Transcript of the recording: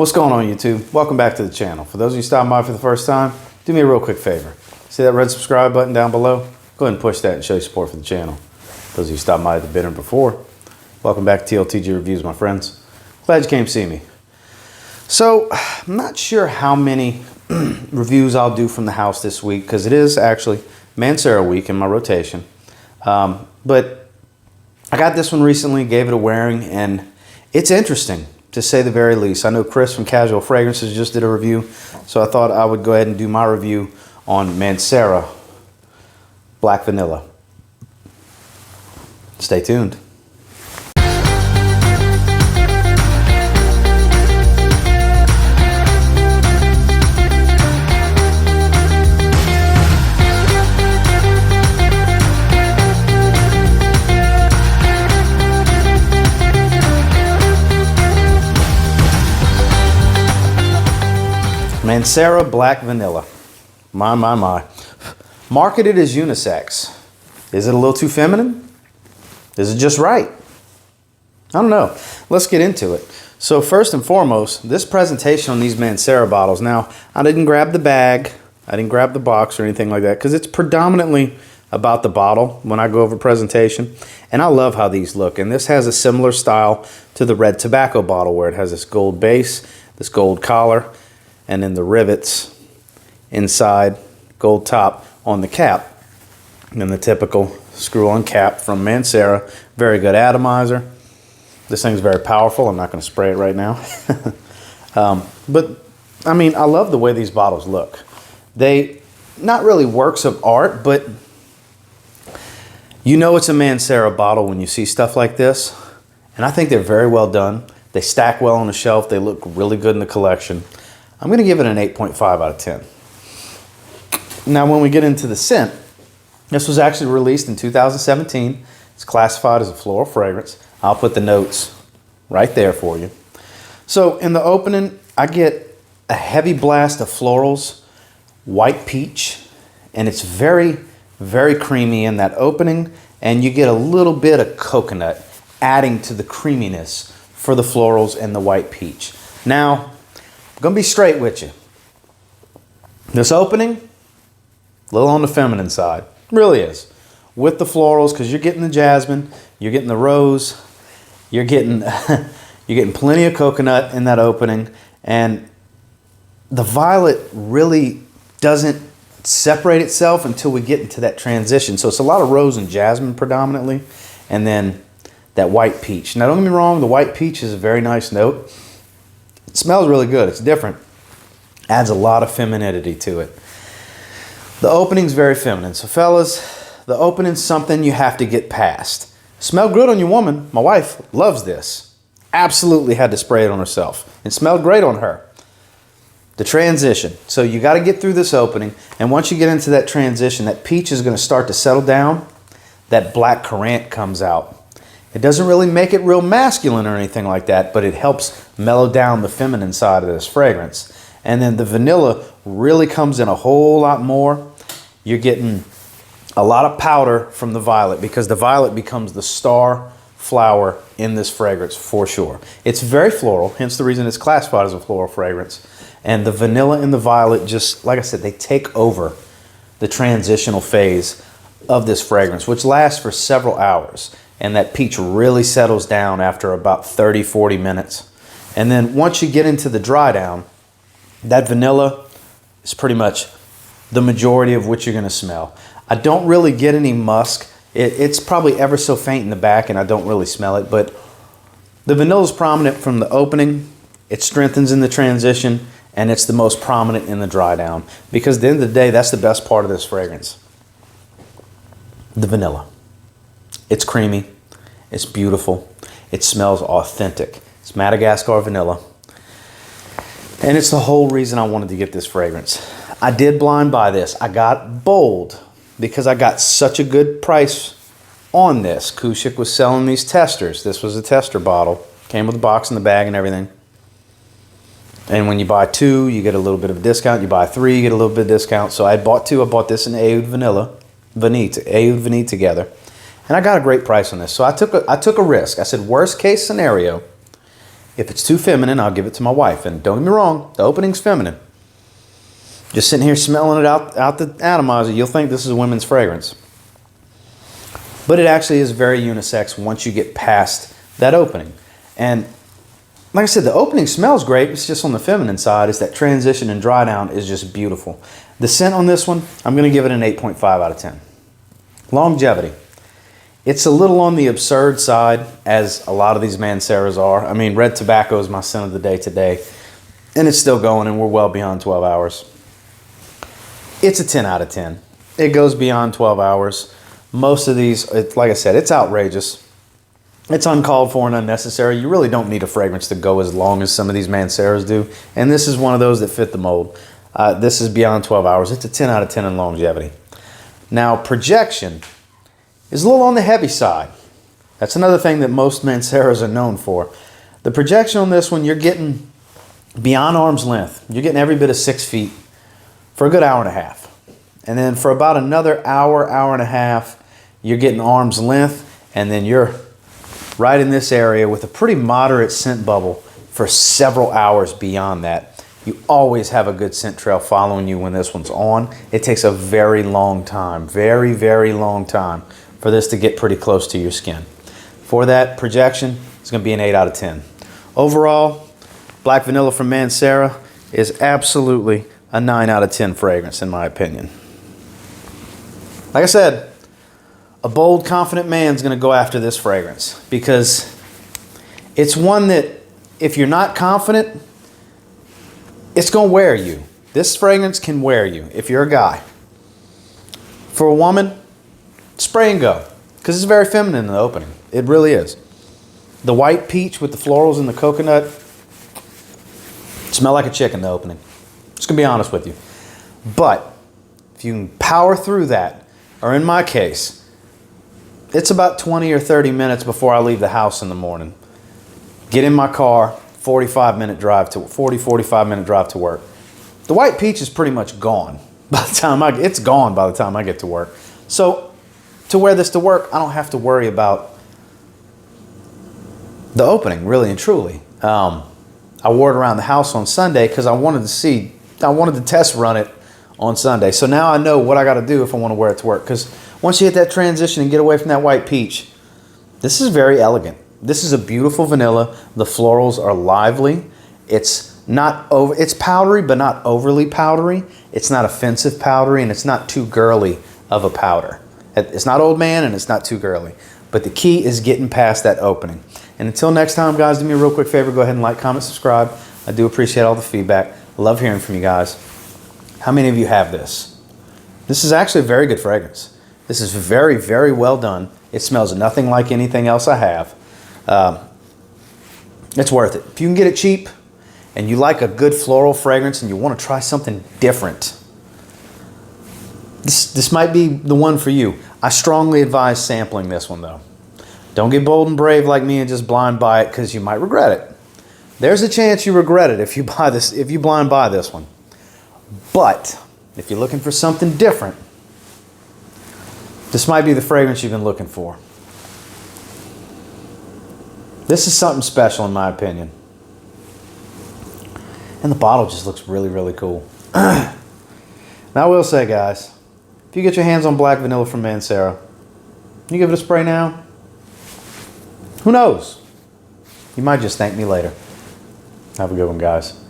What's going on, YouTube? Welcome back to the channel. For those of you stopping by for the first time, do me a real quick favor. See that red subscribe button down below? Go ahead and push that and show your support for the channel. Those of you stopping by at the bidder before, welcome back to TLTG Reviews, my friends. Glad you came to see me. So, I'm not sure how many reviews I'll do from the house this week because it is actually Mancera week in my rotation. But I got this one recently, gave it a wearing, and it's interesting, to say the very least. I know Chris from Kajal Fragrances just did a review, so I thought I would go ahead and do my review on Mancera Black Vanilla. Stay tuned. Mancera Black Vanilla. My. Marketed as unisex. Is it a little too feminine? Is it just right? I don't know. Let's get into it. So first and foremost, this presentation on these Mancera bottles. Now, I didn't grab the bag. I didn't grab the box or anything like that because it's predominantly about the bottle when I go over presentation. And I love how these look. And this has a similar style to the red tobacco bottle where it has this gold base, this gold collar, and then the rivets inside, gold top on the cap, and then the typical screw-on cap from Mancera. Very good atomizer. This thing's very powerful. I'm not going to spray it right now. But, I mean, I love the way these bottles look. They, not really works of art, but you know it's a Mancera bottle when you see stuff like this. And I think they're very well done. They stack well on the shelf. They look really good in the collection. I'm going to give it an 8.5 out of 10. Now, when we get into the scent, this was actually released in 2017. It's classified as a floral fragrance. I'll put the notes right there for you. So in the opening, I get a heavy blast of florals, white peach, and it's very, very creamy in that opening, and you get a little bit of coconut adding to the creaminess for the florals and the white peach. Now, I'm going to be straight with you. This opening, a little on the feminine side. Really is. With the florals, because you're getting the jasmine, you're getting the rose, you're getting plenty of coconut in that opening, and the violet really doesn't separate itself until we get into that transition. So it's a lot of rose and jasmine predominantly, and then that white peach. Now don't get me wrong, the white peach is a very nice note. It smells really good. It's different. Adds a lot of femininity to it. The opening's very feminine. So fellas, the opening's something you have to get past. Smell good on your woman. My wife loves this. Absolutely had to spray it on herself. It smelled great on her. The transition. So you got to get through this opening. And once you get into that transition, that peach is going to start to settle down. That black currant comes out. It doesn't really make it real masculine or anything like that, but it helps mellow down the feminine side of this fragrance. And then the vanilla really comes in a whole lot more. You're getting a lot of powder from the violet because the violet becomes the star flower in this fragrance for sure. It's very floral, hence the reason it's classified as a floral fragrance. And the vanilla and the violet just, like I said, they take over the transitional phase of this fragrance, which lasts for several hours. And that peach really settles down after about 30, 40 minutes. And then once you get into the dry down, that vanilla is pretty much the majority of what you're going to smell. I don't really get any musk. It's probably ever so faint in the back and I don't really smell it, but the vanilla is prominent from the opening. It strengthens in the transition and it's the most prominent in the dry down because at the end of the day, that's the best part of this fragrance. The vanilla. It's creamy, it's beautiful, it smells authentic. It's Madagascar vanilla. And it's the whole reason I wanted to get this fragrance. I did blind buy this. I got bold because I got such a good price on this. Kushik was selling these testers. This was a tester bottle. Came with a box and the bag and everything. And when you buy two, you get a little bit of a discount. You buy three, you get a little bit of discount. So I bought two. I bought this in Oud Vanille together. And I got a great price on this. So I took a risk. I said, worst case scenario, If it's too feminine, I'll give it to my wife. And don't get me wrong, the opening's feminine. Just sitting here smelling it out the atomizer, you'll think this is a women's fragrance. But it actually is very unisex once you get past that opening. And like I said, the opening smells great. It's just on the feminine side. It's that transition and dry down is just beautiful. The scent on this one, I'm going to give it an 8.5 out of 10. Longevity. It's a little on the absurd side, as a lot of these Manceras are. I mean, red tobacco is my scent of the day today, and it's still going, and we're well beyond 12 hours. It's a 10 out of 10. It goes beyond 12 hours. Most of these, like I said, it's outrageous. It's uncalled for and unnecessary. You really don't need a fragrance to go as long as some of these Manceras do, and this is one of those that fit the mold. This is beyond 12 hours. It's a 10 out of 10 in longevity. Now, projection is a little on the heavy side. That's another thing that most Manceras are known for. The projection on this one, you're getting beyond arm's length. You're getting every bit of 6 feet for a good hour and a half. And then for about another hour, hour and a half, you're getting arm's length, and then you're right in this area with a pretty moderate scent bubble for several hours beyond that. You always have a good scent trail following you when this one's on. It takes a very long time, very, very long time for this to get pretty close to your skin. For that projection, it's going to be an 8 out of 10. Overall, Black Vanilla from Mancera is absolutely a 9 out of 10 fragrance in my opinion. Like I said, a bold, confident man's going to go after this fragrance because it's one that if you're not confident, it's going to wear you. This fragrance can wear you if you're a guy. For a woman, spray and go because it's very feminine in the opening. It really is. The white peach with the florals and the coconut smell like a chick in the opening. Just going to be honest with you. But if you can power through that, or in my case, it's about 20 or 30 minutes before I leave the house in the morning. Get in my car, 45 minute drive to 45 minute drive to work. The white peach is pretty much gone by the time it's gone by the time I get to work. So to wear this to work, I don't have to worry about the opening, really and truly. I wore it around the house on Sunday because I wanted to test run it on Sunday. So now I know what I got to do if I want to wear it to work. Because once you hit that transition and get away from that white peach, this is very elegant. This is a beautiful vanilla. The florals are lively. It's powdery, but not overly powdery. It's not offensive powdery, and it's not too girly of a powder. It's not old man, and it's not too girly. But the key is getting past that opening. And until next time, guys, do me a real quick favor. Go ahead and like, comment, subscribe. I do appreciate all the feedback. I love hearing from you guys. How many of you have this? This is actually a very good fragrance. This is very, very well done. It smells nothing like anything else I have. It's worth it. If you can get it cheap and you like a good floral fragrance and you want to try something different, this might be the one for you. I strongly advise sampling this one though. Don't get bold and brave like me and just blind buy it because you might regret it. There's a chance you regret it if you blind buy this one. But if you're looking for something different, this might be the fragrance you've been looking for. This is something special in my opinion. And the bottle just looks really, really cool. Now I will say, guys, if you get your hands on Black Vanilla from Mancera, you give it a spray now, who knows? You might just thank me later. Have a good one, guys.